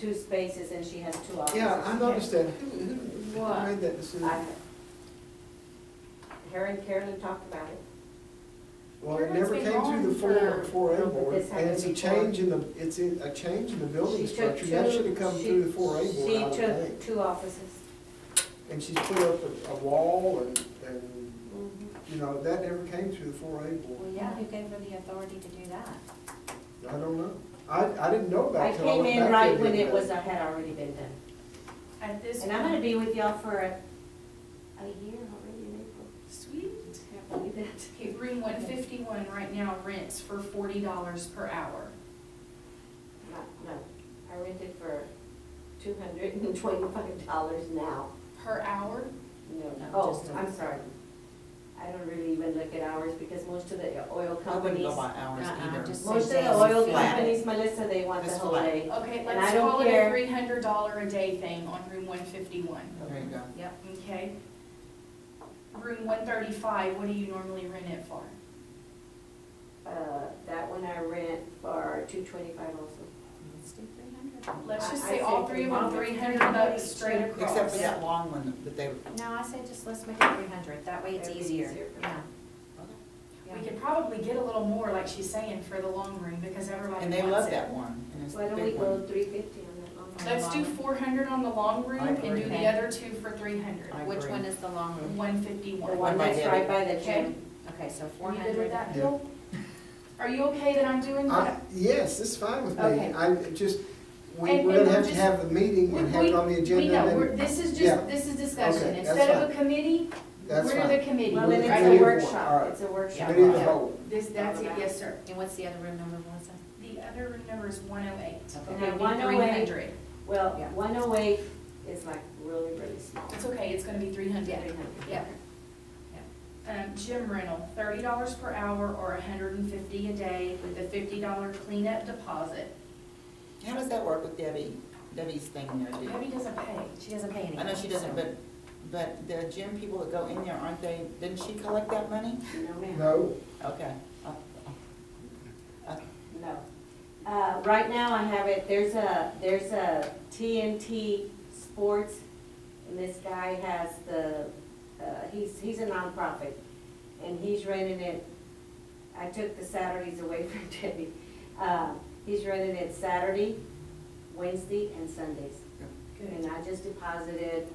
2 spaces, and she has 2 offices.
Yeah, I noticed that. Who
What?
made that decision?
Her and Carolyn talked about it.
Well, it
Carolyn's
never
been
came through the
gone
four A
No, but
board,
this
and
happened
it's a
before.
change in the, a change in the building
She took
structure. That
2
should have come
she-
through the 4A board, I would
She
think.
took 2 offices.
And she's put up a wall and, you know, that never came through the 4A board.
Well, yeah, who gave her the authority to do that?
I don't know. I didn't know about
I
it till
came
went
in
back
right
and
when
did
it
that.
was, had already been done.
At this
And I'm gonna
point,
be with y'all for a year already in April.
sweet.
Can't believe that.
Okay, room 151 right now rents for $40 per hour.
I rent it for $225 now.
Per hour?
No,
No,
oh,
just a-
I'm sorry. I don't really even look at hours because most of the oil
I wouldn't
companies,
go by hours either.
just
most of
say
the
days
oil
flat.
companies, Melissa, they want the
Just
whole
flat.
day.
Okay,
And I
let's
don't
call it a
care.
$300 a day thing on room 151.
There you go.
Yep.
Okay? Room 135, what do you normally rent it for?
That one I rent for $225 also.
Let's do 300.
Let's just
I
say
say
all three of them,
300
$300 straight across.
Except for that long one that they,
No, I say just let's make it 300, that way it's
That'd be
easier.
easier.
Yeah. Yeah.
We could probably get a little more, like she's saying, for the long room, because everybody
and
wants it.
they love that one, and it's
Why
the
don't we
big
go
one.
350 on that long one?
Let's do 400 on the long room
I
and
agree.
do the
Okay.
other two for 300.
I
Which
agree.
one is the long room?
151.
The one that's right by the
Okay.
gym.
Okay, so
Are you
400.
good with that,
Yeah.
Bill? Are you okay that I'm doing that?
Yes, it's fine with me.
Okay.
I just,
And-
we're
and
gonna
we're
have to
just-
have the meeting and have it on the
We
agenda.
know,
and
we're- this is
Yeah.
just, this is discussion.
Okay, that's
Instead of a
fine.
committee,
That's
we're the
fine.
committee.
Well, then it's
right?
Committee
a
of the whole, all
workshop,
right.
it's a workshop.
Committee of the
Yeah.
whole.
That's it, yes, sir.
And what's the other room number, Melissa?
The other room number is 108.
Okay,
And that'd be
108.
300.
Well,
Yeah.
108 is like really, really small.
It's okay, it's gonna be 300.
300.
Yeah.
Gym rental, $30 per hour or $150 a day with a $50 cleanup deposit.
How does that work with Debbie's thing there, too?
Debbie doesn't pay.
She doesn't pay anything.
I know she doesn't, but the gym people that go in there, aren't they, didn't she collect that money?
No, ma'am.
No,
Okay.
No. Right now I have it, there's a TNT Sports, and this guy has the, he's a nonprofit, and he's renting it, I took the Saturdays away from Debbie. He's renting it Saturday, Wednesday, and Sundays. And I just deposited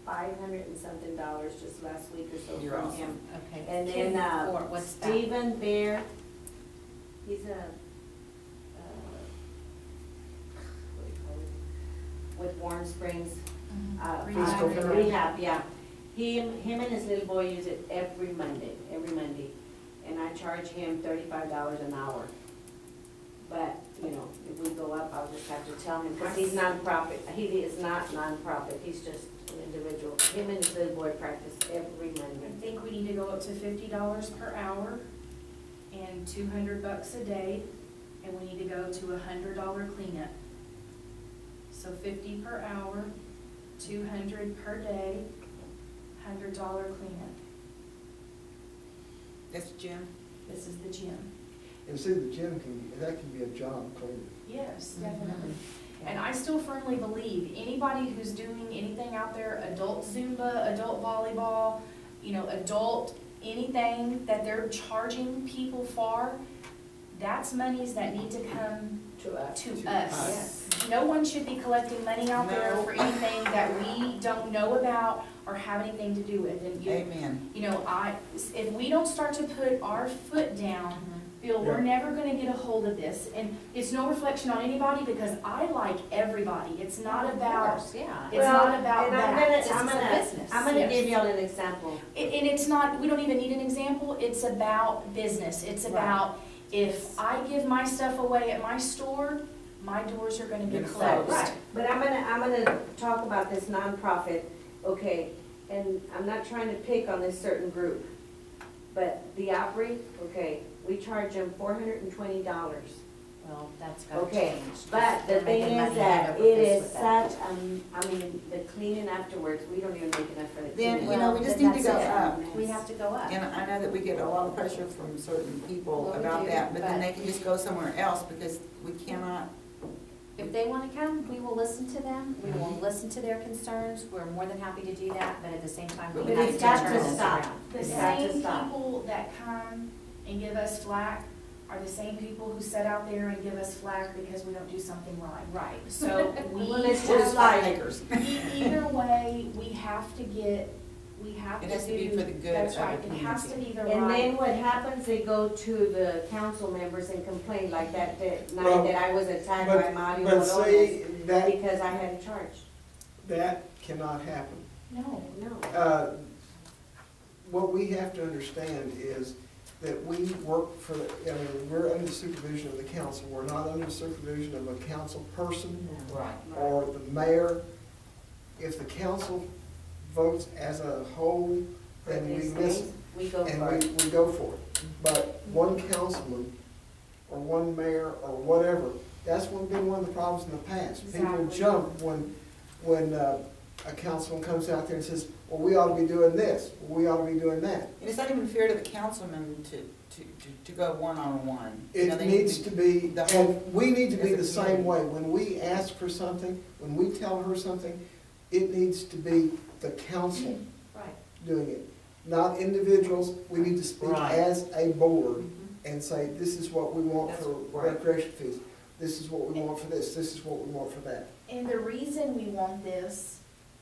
$500 and something just last week or so
You're
from
awesome.
him.
Okay.
And then,
Or what's that?
Stephen Bear, he's a, what do you call it? With Warren Springs,
Physical therapy.
rehab, yeah. Him and his little boy use it every Monday. And I charge him $35 an hour. But, you know, if we go up, I'll just have to tell him, because he's nonprofit. He is not nonprofit, he's just an individual. Him and his little boy practice every
I
Monday.
think we need to go up to $50 per hour and $200 a day, and we need to go to a $100 cleanup. So 50 per hour, 200 per day, $100 cleanup.
That's Jim?
This is the gym.
and see, the gym that can be a job cleaning.
Yes,
Mm-hmm.
definitely. And I still firmly believe, anybody who's doing anything out there, adult Zumba, adult volleyball, you know, adult anything that they're charging people for, that's monies that need to come
To us.
to
To
us.
us.
No one should be collecting money out there
No.
for anything that we don't know about or have anything to do with. And
Amen.
you know, if we don't start to put our foot down, Bill, we're
Yeah.
never gonna get a hold of this. And it's no reflection on anybody, because I like everybody. It's not about,
Yeah.
it's not about
and I'm
that.
gonna-
This
I'm
is a
gonna-
business.
I'm gonna
Yes.
give y'all an example.
And it's not, we don't even need an example, it's about business. It's about, if I give my stuff away at my store, my doors are gonna be
Gonna
closed.
close.
Right, but I'm gonna talk about this nonprofit, okay, and I'm not trying to pick on this certain group, but the Opry, okay, we charge them $420.
Well, that's gotta
Okay,
change.
but the
They're
thing
making
is
money
that
hand over
it
fist
is
with that.
such, I mean, the cleaning afterwards, we don't even make enough for the
Then,
cleaning.
you know, we just
then
need to go
that's it.
up.
We have to go up.
And I know that we get a lot of pressure from certain people
Well, we
about
do,
that, but then
but-
they can just go somewhere else, because we cannot,
If they wanna come, we will listen to them, we will
Mhm.
listen to their concerns, we're more than happy to do that, but at the same time,
But
we
we
have
need
to
to
turn
to
this
stop.
around.
The
It's got to
same
stop.
people that come and give us flack are the same people who sit out there and give us flack because we don't do something right.
Right.
So
Well, it's
we're just
just like,
makers.
either way, we have to get, we have to
It
do.
has to be for the good
That's
of
right,
the
it has to be the
and then
right.
what happens, they go to the council members and complain, like that
Well,
night that I was attacked by Mario
But
Morones
see,
because I hadn't charged.
that cannot happen.
No,
No.
What we have to understand is that we work for, I mean, we're under the supervision of the council. We're not under the supervision of a council person
Right.
or the mayor. If the council votes as a whole, then we listen.
We go
And
for it.
we go for it. But one councilman or one mayor or whatever, that's been one of the problems in the past. People
Exactly.
jump when a councilman comes out there and says, well, we ought to be doing this, we ought to be doing that.
And it's not even fair to the councilman to go one-on-one. You know,
It
they need
needs to be,
the whole-
and we need to be
as a
the same
community.
way. When we ask for something, when we tell her something, it needs to be the council
Right.
doing it, not individuals. We need to speak
Right.
as a board and say, this is what we want
That's
for
right.
recreation fees. This is what we want for this is what we want for that.
And the reason we want this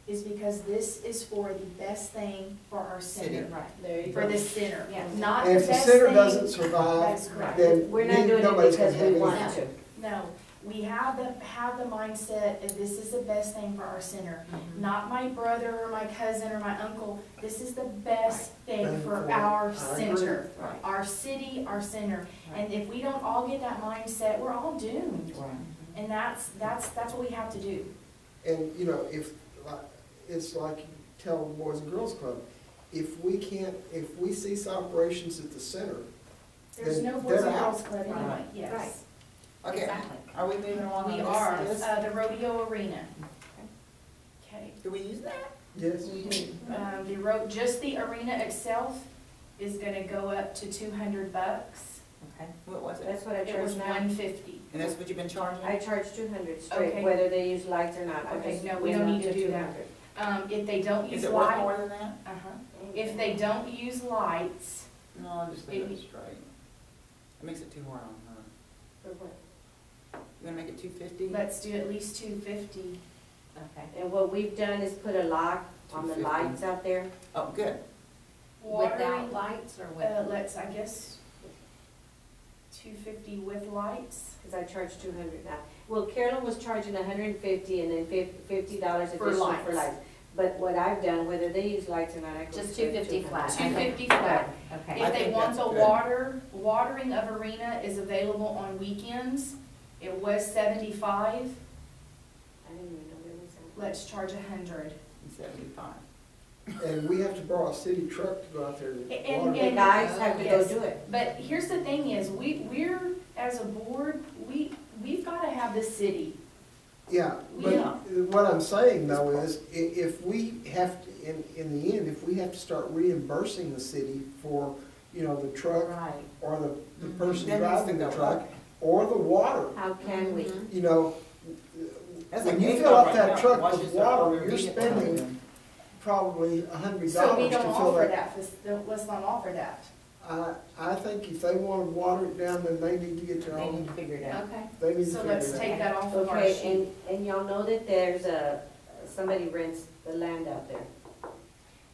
is because this is for the best thing for our
City.
center.
Right, there you
For
go.
the center,
Yeah.
not the
And if
best
the
thing.
center doesn't survive,
That's correct.
then
We're not doing it
nobody's
because
gonna have
we want
anything.
to.
No, we have the mindset of this is the best thing for our center. Not my brother or my cousin or my uncle, this is the best thing
Right.
for our
I
center.
Right.
Our city, our center.
Right.
And if we don't all get that mindset, we're all doomed.
Right.
And that's what we have to do.
And, you know, if, it's like you tell the Boys and Girls Club, if we cease operations at the center,
There's
Then
no Boys and
they're out.
Girls Club anyway,
Right.
yes.
Okay,
Exactly.
are we moving along on
We
this?
are,
This?
the rodeo arena. Okay.
Do we use that?
yes,
Just the arena itself is gonna go up to $200.
Okay. What was it?
That's what I
It was
charge now.
$150.
And that's what you've been charging?
I charge 200
Okay.
straight, whether they use lights or not. I
Okay,
just
no, we
went
don't
up
need to do that.
200.
If they don't
Is
use
it worth
light,
more than that?
if they don't use lights,
No, I'll just leave it
Maybe.
straight. It makes it too hard on her.
For what?
You wanna make it 250?
let's do at least 250.
Okay.
And what we've done is put a lock on the
250.
lights out there.
Oh, good.
Without
Watering,
lights or with?
let's, I guess, 250 with lights.
Because I charge 200 now. Well, Carolyn was charging 150 and then $50
For
additional
lights.
for lights. But what I've done, whether they use lights or not, I go
Just
straight
250 flat.
250 flat.
Okay.
I
If they
think
want
that's
the
good.
watering of arena is available on weekends. It was 75,
I didn't even know there was that.
let's charge 100.
75.
and we have to borrow a city truck to go out there to
And-
water.
The
and-
guys have to go
Yes.
do it.
But here's the thing is, we're, as a board, we've gotta have the city.
Yeah, but
Yeah.
what I'm saying though is, if we have, in the end, if we have to start reimbursing the city for, you know, the truck,
Right.
or the
Mhm.
person
That needs to
driving the
go
truck,
up.
or the water,
How can we?
Mhm.
you know,
That's
when
like
you
ACOG
fill up
right
that
now,
truck
washes
with
the whole
water, you're
vehicle.
spending probably $100
So we
to
don't
fill
offer
that.
that, let's not offer that.
I think if they want to water it down, then they need to get their
They need
own,
to figure it out.
Okay.
they need to
So
figure
let's
it
take
out.
that off of our
Okay,
sheet.
and y'all know that there's somebody rents the land out there.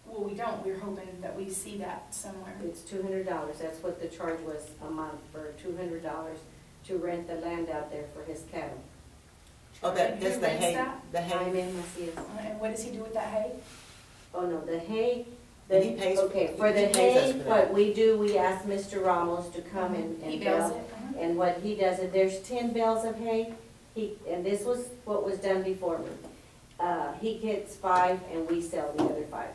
Well, we don't, we're hoping that we see that somewhere.
It's $200. That's what the charge was a month, for $200 to rent the land out there for his cattle.
Oh,
And
that's
who
the
rents
hay,
that?
the
I'm
hay.
in Macias.
And what does he do with that hay?
Oh, no, the hay,
And he pays-
okay, for the
he pays us
hay,
for that.
what we do, we ask Mr. Ramos to come and
He
bale.
bails it. Uh-huh.
And what he does, is there's 10 bales of hay, and this was what was done before me. He gets 5 and we sell the other 5.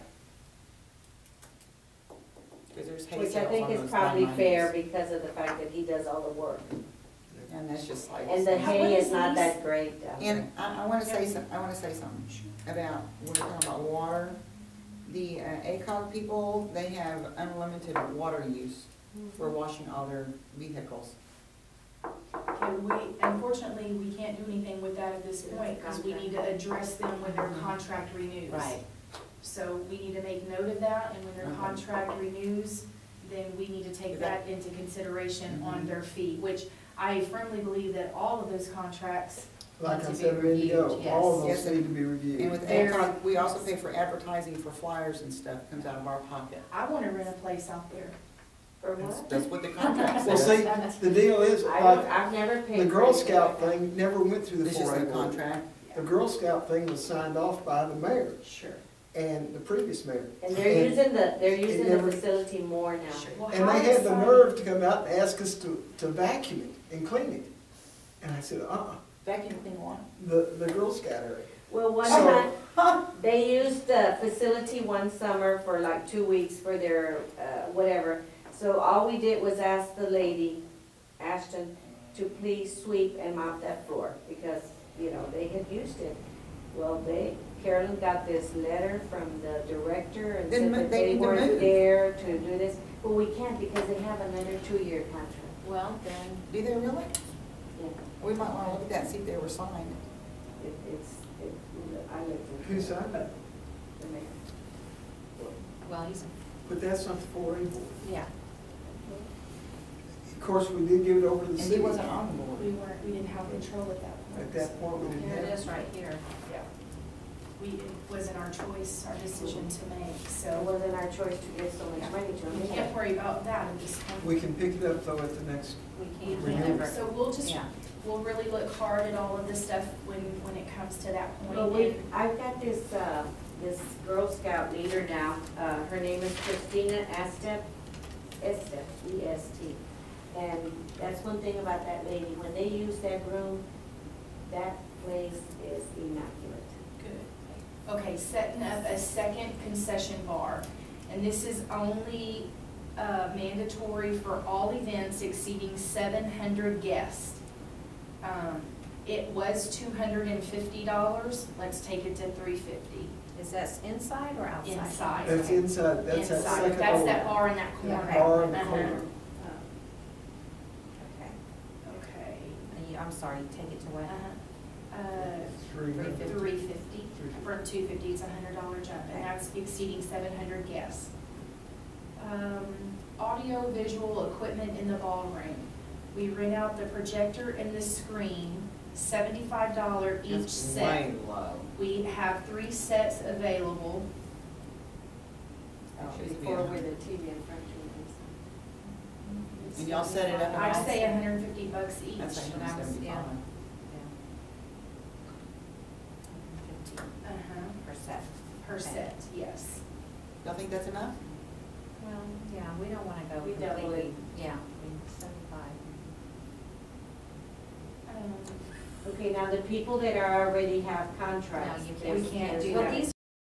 Because there's hay
Which I
sales
think
on
is
those
probably
990s.
fair because of the fact that he does all the work.
And that's just like.
And the
How-
hay
what
is
is
not
these?
that great down there.
And I wanna say some, about, we're talking about water. The ACOG people, they have unlimited water use for washing all their vehicles.
Okay, unfortunately, we can't do anything with that at this point, because we need to address them when their contract renews.
Right.
So we need to make note of that, and when their
Okay.
contract renews, then we need to take
Is
that
that-
into consideration
Mhm.
on their fee, which I firmly believe that all of those contracts
Like
need
I
to be
said a minute ago,
reviewed,
all of
yes.
those need to be
And
reviewed.
with
Very-
ACOG, we also pay for advertising for flyers and stuff, comes out of our pocket.
I want to rent a place out there.
For
That's
what?
that's what the contract
Well,
says.
see, the deal is,
I've never paid.
the
for
Girl
anything
Scout
like that.
thing never went through the
It's just
4A
the
board.
contract.
The Girl Scout thing was signed off by the mayor.
Sure.
and the previous mayor.
And they're using the
never-
facility more now.
Well,
And
how
they had the
exciting-
nerve to come out and ask us to vacuum it and clean it. And I said,
Vacuum clean one.
the Girl Scout area.
Well, one
So-
time, they used the facility one summer for like 2 weeks for their, whatever. So all we did was ask the lady, Ashton, to please sweep and mop that floor, because, you know, they had used it. Well, Carolyn got this letter from the director and
Then
said that
they
they
need to
weren't
move.
there to do this. But we can't because they have another 2-year contract.
Well, then,
Do they really?
Yeah,
We might wanna look at that and see if they were signed.
I looked into
Who
it.
signed it?
The mayor.
well, he's,
But that's not the 4A board.
yeah.
Of course, we did give it over to the
And
city.
he wasn't on the board.
We didn't have control at that point.
At that point, we didn't
Here
have.
it is right here.
Yeah. It wasn't our choice, our decision to make,
It
so
wasn't our choice to give so much money to
we
them.
can't worry about that at this point.
We can pick it up though at the next,
We
We
can't,
Renewal.
never,
So we'll just,
yeah.
we'll really look hard at all of this stuff when it comes to that point.
Well, I've got this, this Girl Scout leader now, her name is Christina Estep, E-S-T. And that's one thing about that lady, when they use that room, that place is immaculate.
Good. Okay, setting up a second concession bar, and this is only mandatory for all events exceeding 700 guests. It was $250, let's take it to $350.
Is that inside or outside?
Inside.
that's inside, that's that
Inside,
second
that's that
over.
bar in that corner.
Okay.
Bar in the
Uh-huh.
corner.
Okay.
Okay.
And you, I'm sorry, take it to what?
Three.
350, from 250, it's a $100 jump, and that's exceeding 700 guests. Audio visual equipment in the ballroom. We rent out the projector and the screen, $75 each set.
Way low.
We have 3 sets available.
Before with the TV in front of
And y'all set it up?
I'd say $150 each.
That's
But I was-
175.
yeah.
Uh-huh,
Per set.
per
Okay.
set, yes.
Y'all think that's enough?
Well, yeah, we don't wanna go
We double
completely, yeah, I mean, 75.
Okay, now the people that are already have contracts.
No, you
can't. We can't do
Well,
that.
these